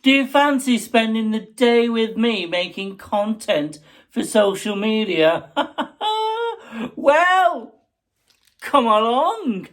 Do you fancy spending the day with me making content for social media? Well, come along.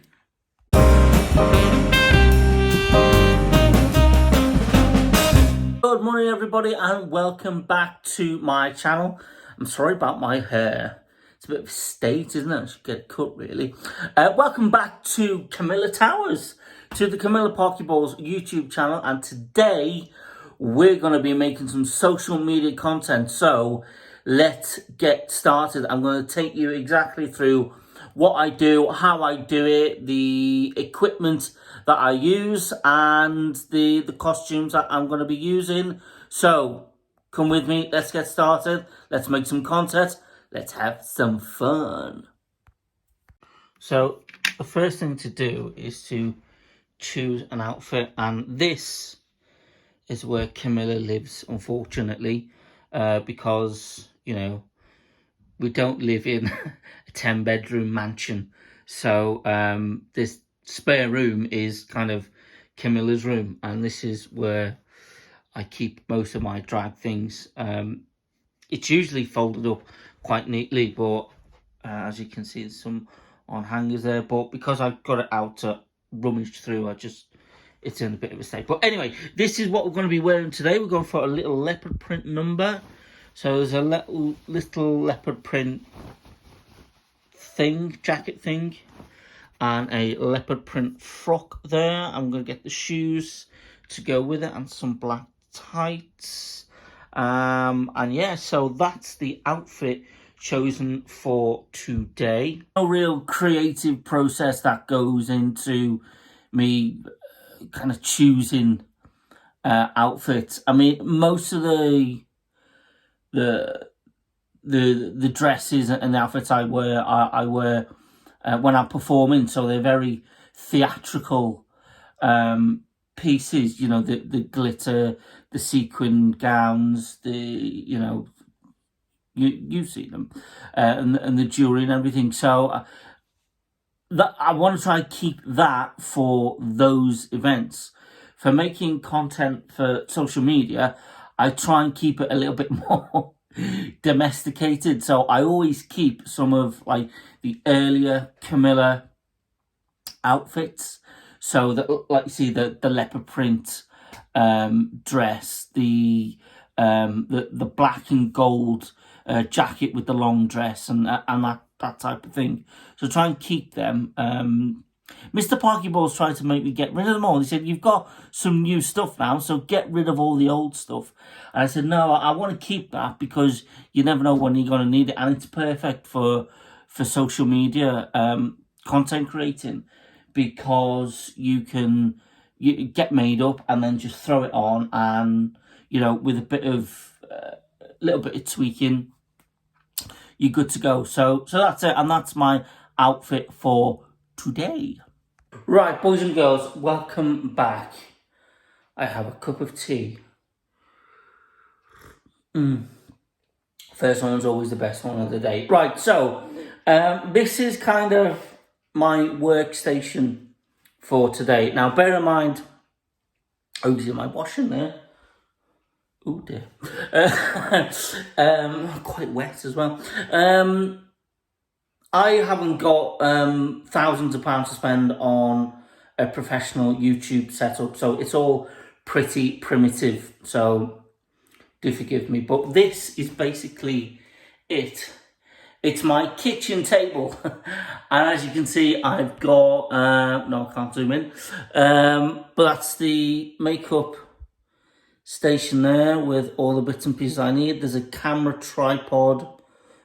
Good morning, everybody, and welcome back to my channel. I'm sorry about my hair. It's a bit of a state, isn't it? I should get it cut, really. Welcome back to Camilla Towers, to the Camilla Parkyaballs YouTube channel, and today we're going to be making some social media content. So let's get started. I'm going to take you exactly through what I do, how I do it, the equipment that I use, and the costumes that I'm going to be using. So come with me, let's get started, let's make some content, let's have some fun. So the first thing to do is to choose an outfit, and this is where Camilla lives, unfortunately, because, you know, we don't live in a 10-bedroom mansion. So this spare room is kind of Camilla's room, and this is where I keep most of my drag things. It's usually folded up quite neatly, but as you can see, there's some on hangers there. But because I've got it out to rummage through, it's in a bit of a state. But anyway, this is what we're going to be wearing today. We're going for a little leopard print number. So there's a little leopard print thing, jacket thing, and a leopard print frock there. I'm going to get the shoes to go with it and some black tights. And yeah, so that's the outfit chosen for today. No real creative process that goes into me kind of choosing outfits. I mean, most of the dresses and the outfits I wear when I'm performing, so they're very theatrical pieces. You know, the glitter, the sequin gowns, you see them, and the jewelry and everything. So that I want to try and keep that for those events. For making content for social media, I try and keep it a little bit more domesticated. So I always keep some of like the earlier Camilla outfits. So that, like you see, the leopard print dress, the black and gold jacket with the long dress, and that type of thing. So try and keep them. Mr. Parkyaballs tried to make me get rid of them all. He said, "You've got some new stuff now, so get rid of all the old stuff." And I said, "No, I want to keep that because you never know when you're going to need it, and it's perfect for social media content creating, because you get made up and then just throw it on, and you know, with a little bit of tweaking, you're good to go." So that's it, and that's my outfit for today. Right, boys and girls, welcome back. I have a cup of tea. First one's always the best one of the day. Right, so this is kind of my workstation for today. Now, bear in mind, oh, is my washing there? Oh dear. Quite wet as well. I haven't got thousands of pounds to spend on a professional YouTube setup, so it's all pretty primitive, so do forgive me. But this is basically it. It's my kitchen table. And as you can see, I've got, no, I can't zoom in, but that's the makeup station there with all the bits and pieces I need. There's a camera tripod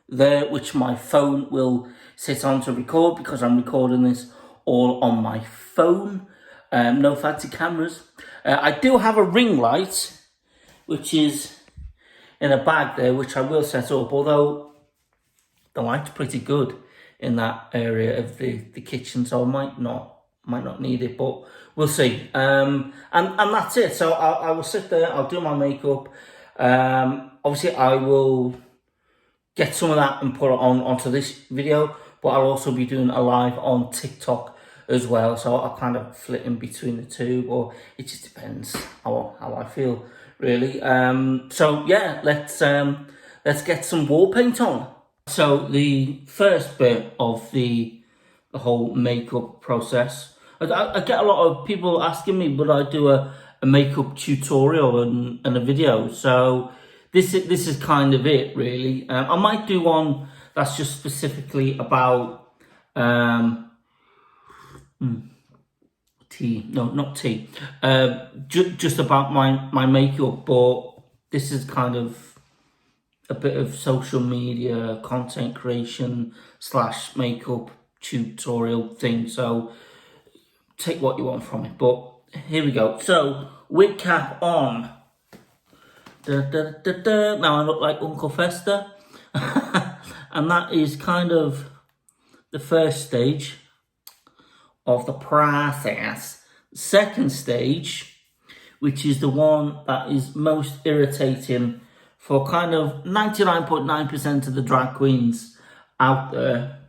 there, which my phone will sit on to record, because I'm recording this all on my phone. No fancy cameras. I do have a ring light, which is in a bag there, which I will set up, although the light's pretty good in that area of the kitchen, so I might not need it, but we'll see. And that's it. So I will sit there, I'll do my makeup. Obviously I will get some of that and put it onto this video, but I'll also be doing a live on TikTok as well. So I kind of flit in between the two, or it just depends how I feel, really. So yeah, let's get some wall paint on. So the first bit of the whole makeup process, I get a lot of people asking me, would I do a makeup tutorial and a video? So this is kind of it, really. I might do one that's just specifically about tea. No, not tea. Just about my makeup, but this is kind of a bit of social media content creation / makeup tutorial thing. So take what you want from it. But here we go. So wig cap on. Da, da, da, da. Now I look like Uncle Fester. And that is kind of the first stage of the process. Second stage, which is the one that is most irritating for kind of 99.9% of the drag queens out there.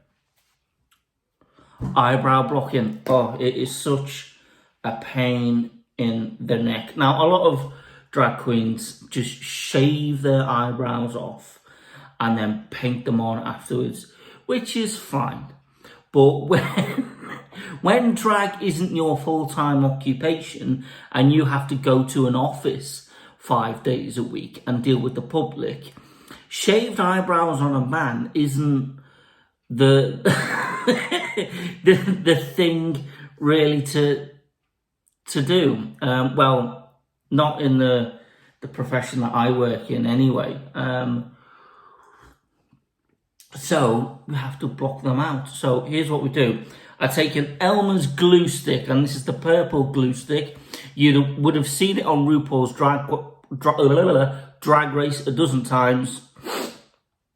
Eyebrow blocking. Oh, it is such a pain in the neck. Now, a lot of drag queens just shave their eyebrows off and then paint them on afterwards, which is fine. But when drag isn't your full-time occupation and you have to go to an office 5 days a week and deal with the public, shaved eyebrows on a man isn't the the thing really to do. Well, not in the profession that I work in anyway. So we have to block them out. So here's what we do. I take an Elmer's glue stick, and this is the purple glue stick. You would have seen it on RuPaul's Drag Race a dozen times.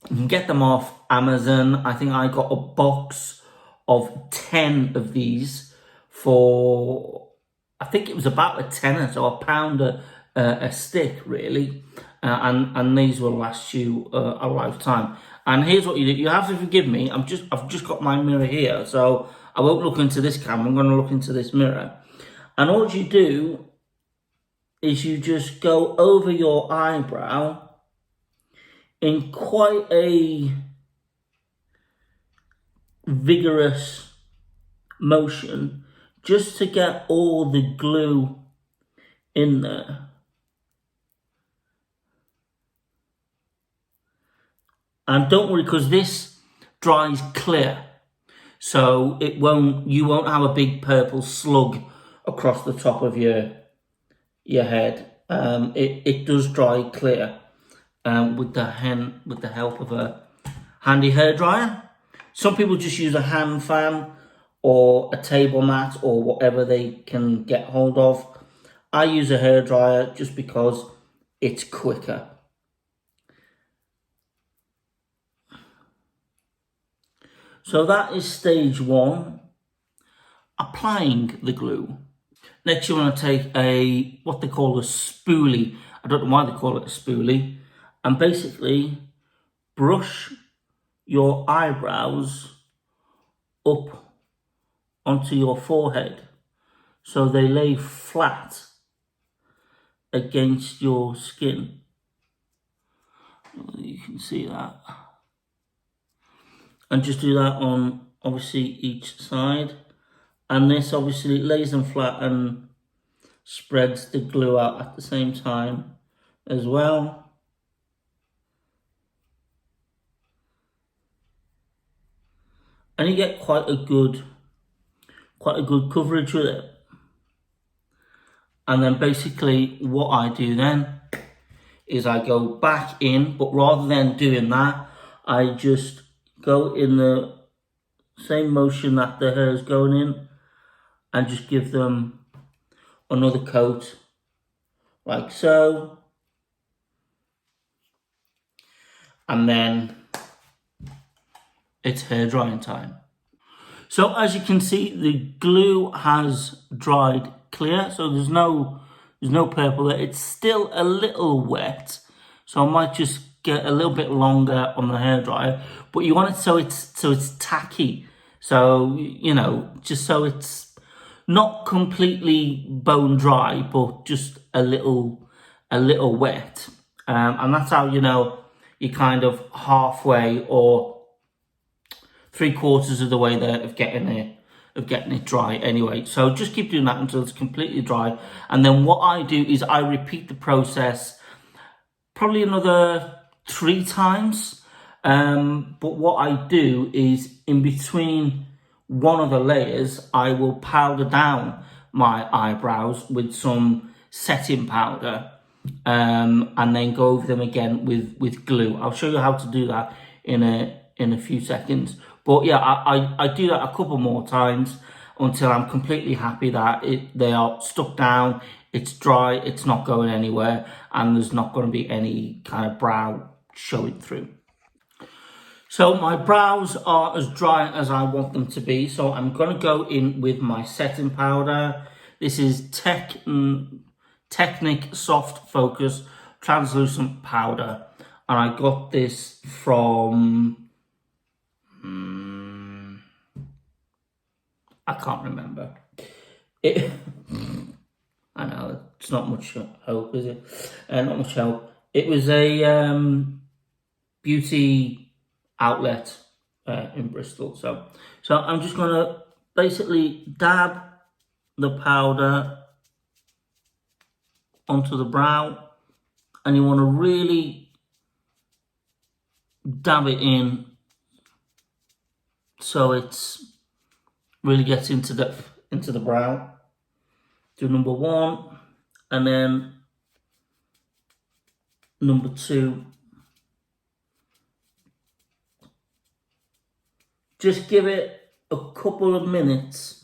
You can get them off Amazon. I think I got a box of 10 of these for, I think it was about a tenner, so £1 a stick, really. And these will last you a lifetime. And here's what you do. You have to forgive me. I've just got my mirror here, so I won't look into this camera. I'm going to look into this mirror. And all you do is you just go over your eyebrow in quite a vigorous motion, just to get all the glue in there. And don't worry, because this dries clear, so you won't have a big purple slug across the top of your head. It does dry clear with the help of a handy hairdryer. Some people just use a hand fan or a table mat or whatever they can get hold of. I use a hairdryer just because it's quicker. So that is stage one, applying the glue. Next you want to take what they call a spoolie. I don't know why they call it a spoolie. And basically brush your eyebrows up onto your forehead so they lay flat against your skin. You can see that. And just do that on, obviously, each side. And this obviously lays them flat and spreads the glue out at the same time as well. And you get quite a good coverage with it. And then basically what I do then is I go back in, but rather than doing that, I just go in the same motion that the hair is going in and just give them another coat like so. And then it's hair drying time. So as you can see, the glue has dried clear, so there's no purple there. It's still a little wet, so I might just get a little bit longer on the hairdryer, but you want it so it's tacky, So, you know, just so it's not completely bone dry, but just a little wet. And that's how you know you're kind of halfway or 3/4 of the way there of getting it dry anyway. So just keep doing that until it's completely dry. And then what I do is I repeat the process probably another 3 times. But what I do is in between one of the layers, I will powder down my eyebrows with some setting powder, and then go over them again with glue. I'll show you how to do that in a few seconds. But yeah, I do that a couple more times until I'm completely happy that they are stuck down, it's dry, it's not going anywhere, and there's not going to be any kind of brow showing through. So my brows are as dry as I want them to be, so I'm going to go in with my setting powder. This is Technic Soft Focus Translucent Powder, and I got this from I can't remember it. I know it's not much help, is it? Not much help. It was a beauty outlet in Bristol. So I'm just gonna basically dab the powder onto the brow, and you want to really dab it in so it's really gets into the brow. Do number 1, and then number 2. Just give it a couple of minutes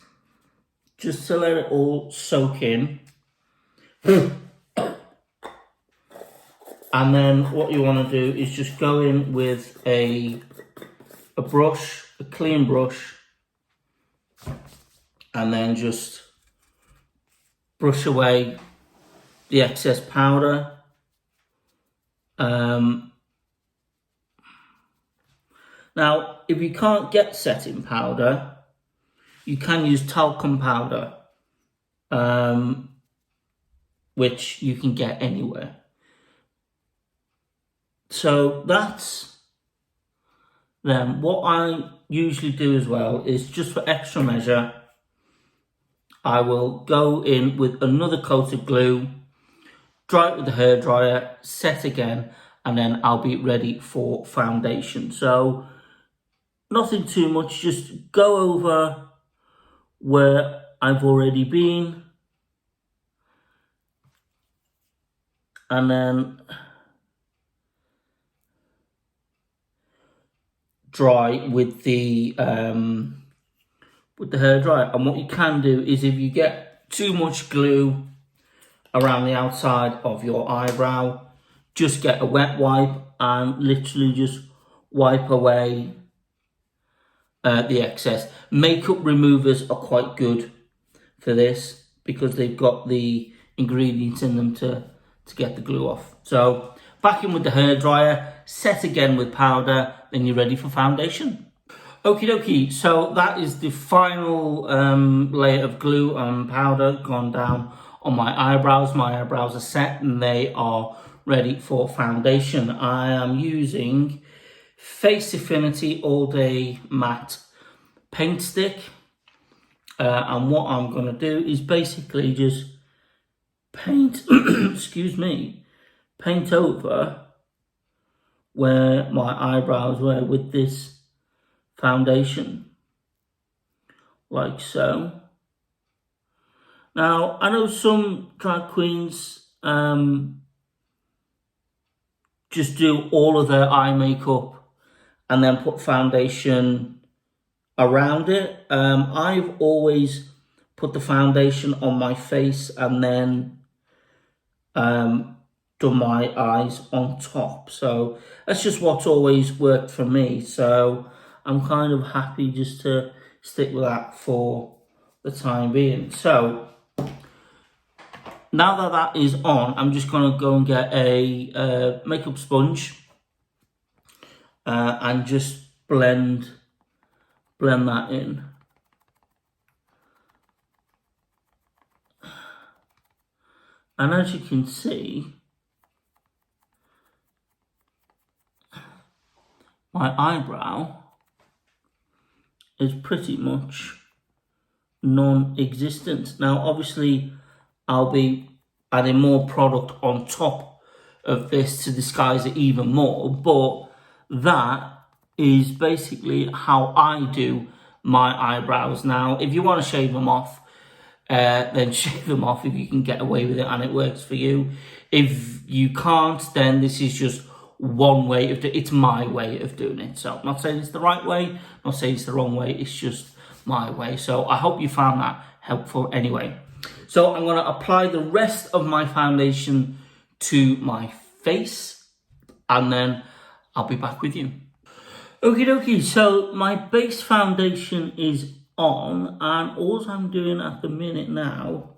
just to let it all soak in. And then what you want to do is just go in with a brush, a clean brush, and then just brush away the excess powder. Now, if you can't get setting powder, you can use talcum powder, which you can get anywhere. So that's then. What I usually do as well is, just for extra measure, I will go in with another coat of glue, dry it with the hairdryer, set again, and then I'll be ready for foundation. So nothing too much, just go over where I've already been, and then dry with the hairdryer. And what you can do is, if you get too much glue around the outside of your eyebrow, just get a wet wipe and literally just wipe away the excess. Makeup removers are quite good for this because they've got the ingredients in them to get the glue off. So back in with the hairdryer, set again with powder, then you're ready for foundation. Okie dokie, so that is the final layer of glue and powder gone down on my eyebrows. My eyebrows are set and they are ready for foundation. I am using Face Affinity All Day Matte Paint Stick. And what I'm going to do is basically just paint, excuse me, paint over where my eyebrows were with this foundation, like so. Now, I know some drag queens just do all of their eye makeup and then put foundation around it. I've always put the foundation on my face and then done my eyes on top. So that's just what's always worked for me. So I'm kind of happy just to stick with that for the time being. So now that that is on, I'm just going to go and get a makeup sponge and just blend blend that in. And as you can see, my eyebrow is pretty much non-existent. Now, obviously, I'll be adding more product on top of this to disguise it even more, but that is basically how I do my eyebrows. Now, if you want to shave them off, then shave them off if you can get away with it and it works for you. If you can't, then this is just one way of it's my way of doing it. So I'm not saying it's the right way, I'm not saying it's the wrong way, it's just my way. So I hope you found that helpful anyway. So I'm going to apply the rest of my foundation to my face and then I'll be back with you. Okie dokie, so my base foundation is on, and all I'm doing at the minute now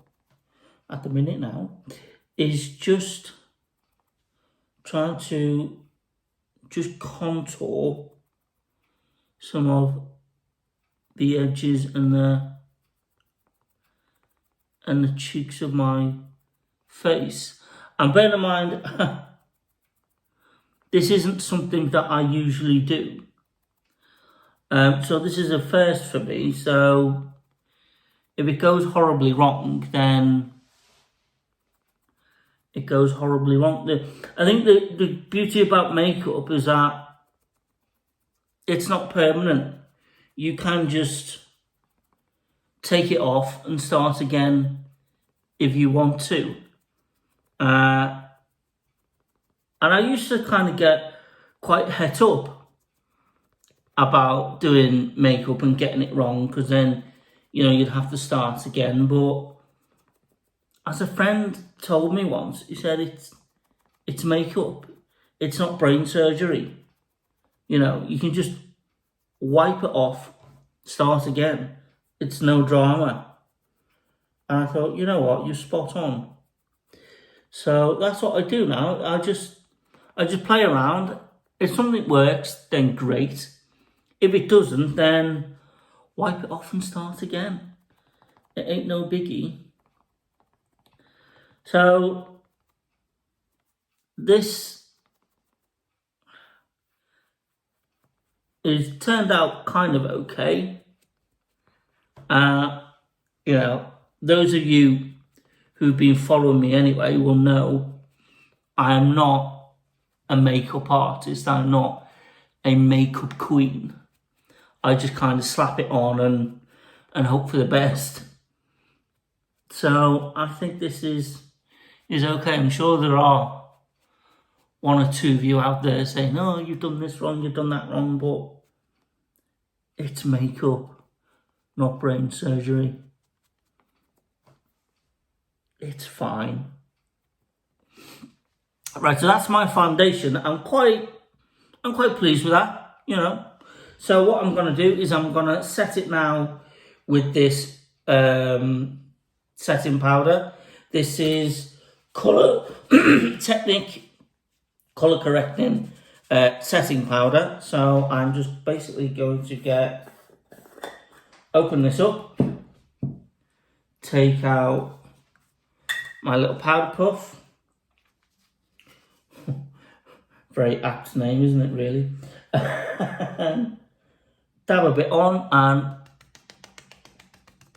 is just trying to just contour some of the edges and the cheeks of my face. And bear in mind, this isn't something that I usually do. So this is a first for me, so if it goes horribly wrong, then it goes horribly wrong. I think the beauty about makeup is that it's not permanent. You can just take it off and start again if you want to. And I used to kind of get quite het up about doing makeup and getting it wrong, because then, you know, you'd have to start again. But as a friend told me once, he said it's makeup, it's not brain surgery. You know, you can just wipe it off, start again. It's no drama. And I thought, you know what, you're spot on. So that's what I do now. I just play around. If something works, then great. If it doesn't, then wipe it off and start again. It ain't no biggie. So this is turned out kind of okay. You know, those of you who've been following me anyway will know I am not a makeup artist. I'm not a makeup queen. I just kind of slap it on and hope for the best. So I think this is okay. I'm sure there are one or two of you out there saying, oh, you've done this wrong, you've done that wrong, but it's makeup, not brain surgery. It's fine. Right, so that's my foundation. I'm quite pleased with that, you know. So what I'm going to do is I'm going to set it now with this setting powder. This is Colour Technique Colour Correcting setting powder. So I'm just basically going to open this up, take out my little powder puff. Very apt name, isn't it, really? Dab a bit on and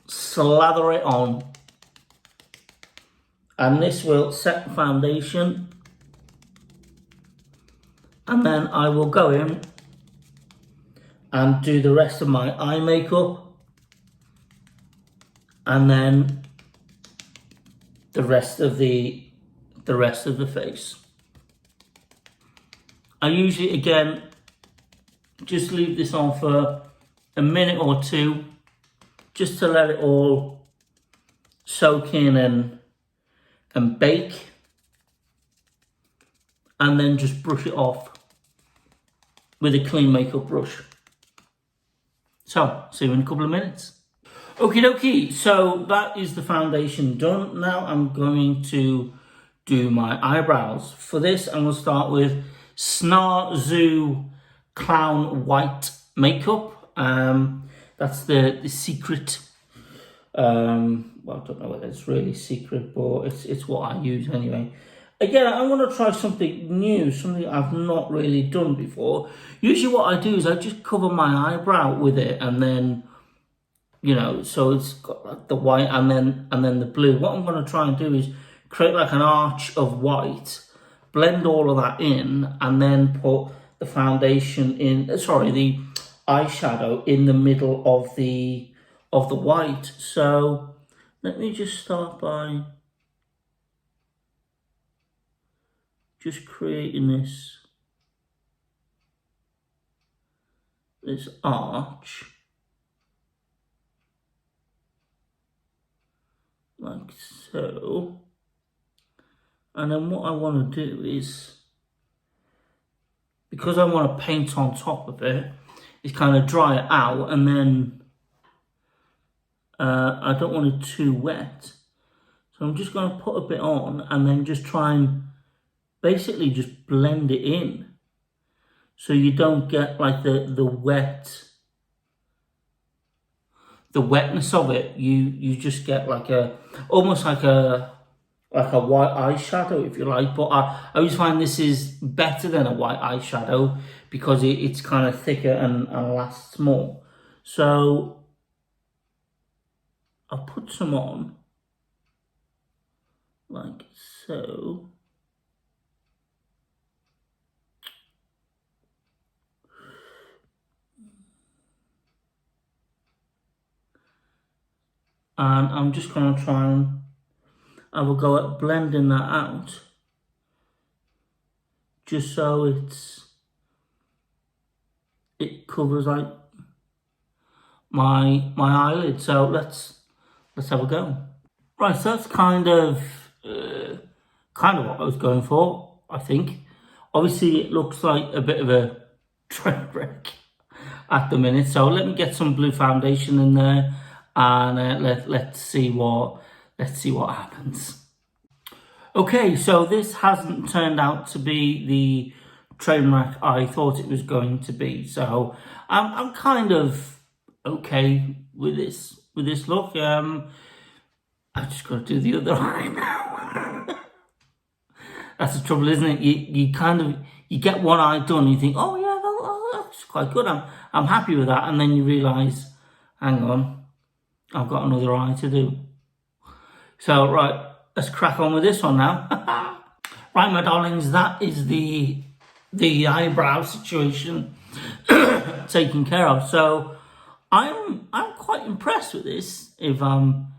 slather it on. And this will set the foundation. And then I will go in and do the rest of my eye makeup. And then the rest of the face. I usually, again, just leave this on for a minute or two, just to let it all soak in and bake, and then just brush it off with a clean makeup brush. So, see you in a couple of minutes. Okie dokie, so that is the foundation done. Now I'm going to do my eyebrows. For this, I'm going to start with Snar Zoo Clown White makeup. That's the secret. Well, I don't know whether it's really secret, but it's what I use anyway. Again, I want to try something new, something I've not really done before. Usually what I do is I just cover my eyebrow with it, and then, you know, so it's got like the white and then the blue. What I'm going to try and do is create like an arch of white, blend all of that in, and then put the foundation in, sorry, the eyeshadow in the middle of the white. So let me just start by just creating this arch, like so. And then what I want to do is, because I want to paint on top of it, is kind of dry it out, and then I don't want it too wet. So I'm just going to put a bit on and then just try and basically just blend it in. So you don't get like the wetness of it. You just get like almost like a white eyeshadow, if you like. But I always find this is better than a white eyeshadow because it's kind of thicker and lasts more. So I'll put some on, like so. And I'm just going to try and have a go at blending that out, just so it covers like my eyelid. So let's have a go. Right, so that's kind of what I was going for, I think. Obviously, it looks like a bit of a train wreck at the minute. So let me get some blue foundation in there, and let's see what happens. Okay, so this hasn't turned out to be the train wreck I thought it was going to be. So I'm kind of okay with this look. I've just got to do the other eye now. That's the trouble, isn't it? You get one eye done, you think, oh yeah, that's quite good. I'm happy with that, and then you realise, hang on, I've got another eye to do. So right, let's crack on with this one now. Right, my darlings, that is the eyebrow situation taken care of. So I'm quite impressed with this. If I'm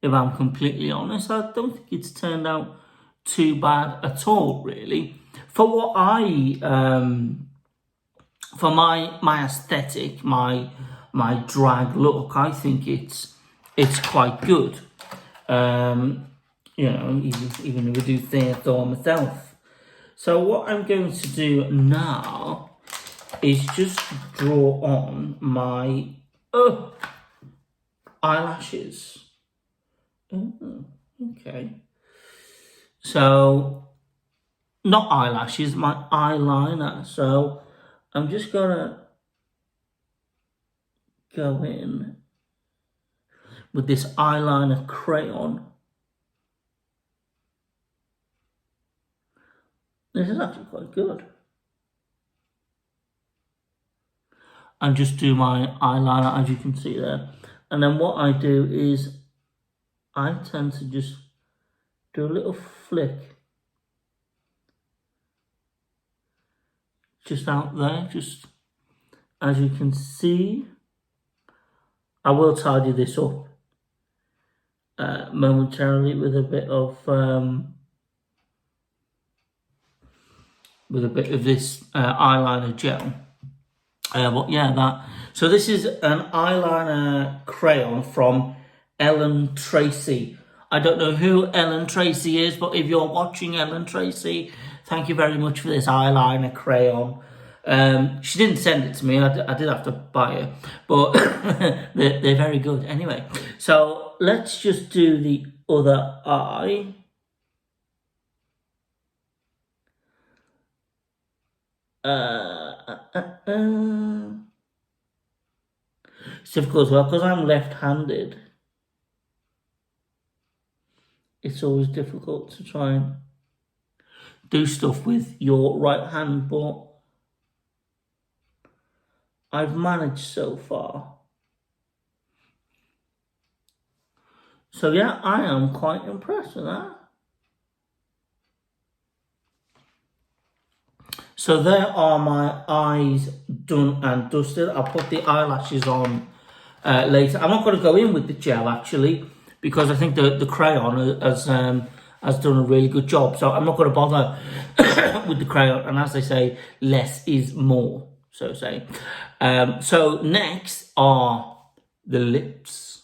completely honest, I don't think it's turned out too bad at all, really. For what for my aesthetic, my drag look, I think it's quite good. You know, even if I do things for myself. So what I'm going to do now is just draw on my eyelashes. Oh, okay. So, not eyelashes, my eyeliner. So, I'm just gonna go in with this eyeliner crayon. This is actually quite good. And just do my eyeliner, as you can see there. And then what I do is I tend to just do a little flick just out there, just as you can see. I will tidy this up momentarily with a bit of this eyeliner gel. But yeah, that. So this is an eyeliner crayon from Ellen Tracy. I don't know who Ellen Tracy is, but if you're watching Ellen Tracy, thank you very much for this eyeliner crayon. She didn't send it to me. I did have to buy it, but they're very good. Anyway, so let's just do the other eye. It's difficult as well because I'm left-handed. It's always difficult to try and do stuff with your right hand, but I've managed so far. So yeah, I am quite impressed with that. So there are my eyes done and dusted. I'll put the eyelashes on later. I'm not going to go in with the gel actually, because I think the crayon has done a really good job. So I'm not going to bother with the crayon. And as they say, less is more, so to say. So next are the lips.